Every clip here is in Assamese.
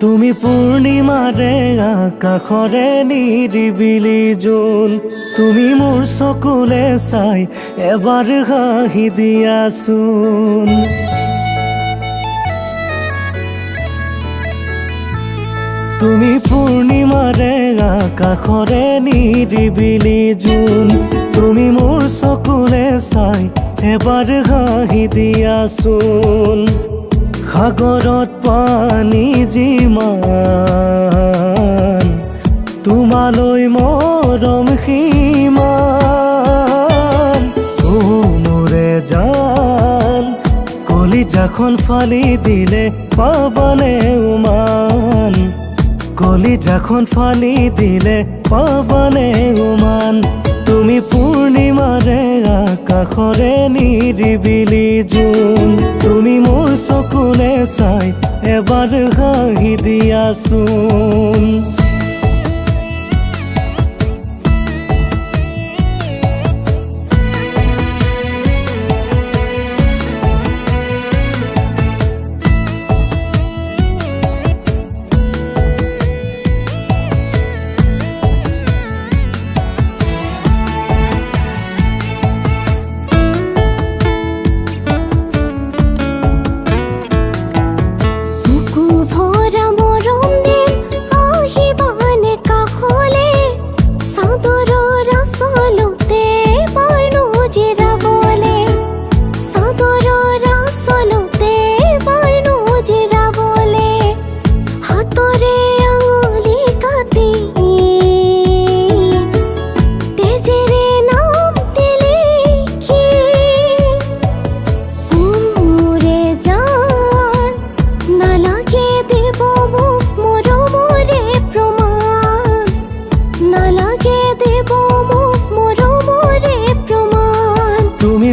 তুমি পূৰ্ণিমাৰে আকাশৰে নিৰিবিলি জোন তুমি মোৰ চকুলে চাই এবাৰ হাঁহি দিয়াচোন তুমি পূৰ্ণিমাৰে আকাশৰে নিৰিবিলি জোন তুমি মোৰ চকুলে চাই এবাৰ হাঁহি দিয়াচোন সাগৰত পানী যিমান তোমালৈ মৰম সিমান ও মোৰে জান কলিজাখন ফালি দিলে পাবানে উমান কলিজাখন ফালি দিলে পাবানে উমান তুমি পূৰ্ণিমাৰে আকাশৰে নিৰিবিলি জোন তুমি মোৰ চকুলে চাই এবাৰ হাঁহি দিয়াচোন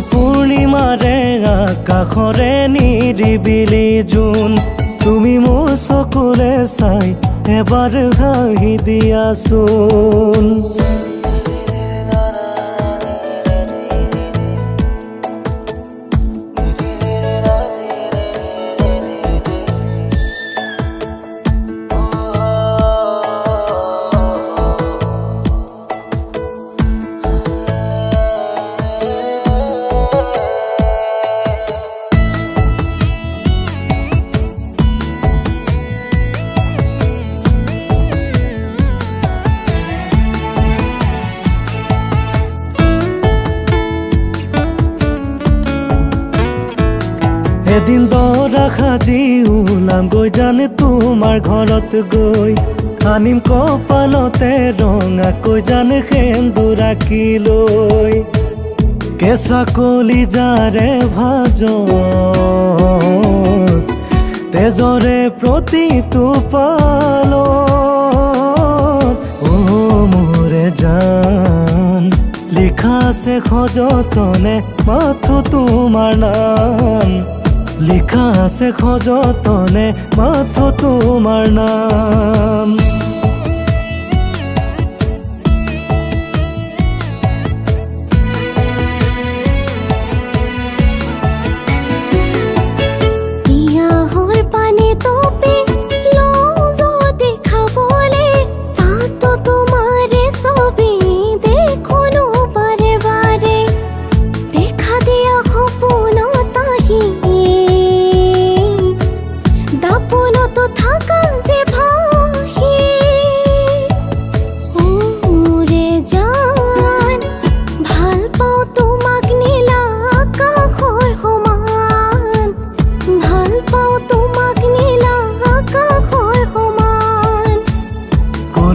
পূৰ্ণিমাৰে আকাশৰে নিৰিবিলি জোন তুমি মোৰ চকুলে চাই এবাৰ হাঁহি দিয়াচোন এদিন দৰা সাজি ওলাম গৈ জানে তোমাৰ ঘৰত গৈ আনিম কপালতে ৰঙাকৈ জানে সেন্দুৰাকি লৈ কেঁচা কলিজাৰে ভাজত তেজৰে প্ৰতিটো পালত ও মোৰে জান লিখা আছে সযতনে মাথো তোমাৰ নাম লিখা আছে সযতনে মাথো তোমাৰ নাম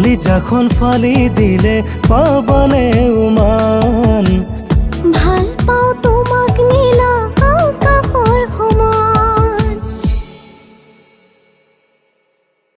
কলিজাখন ফালি দিলে পাবানে উমান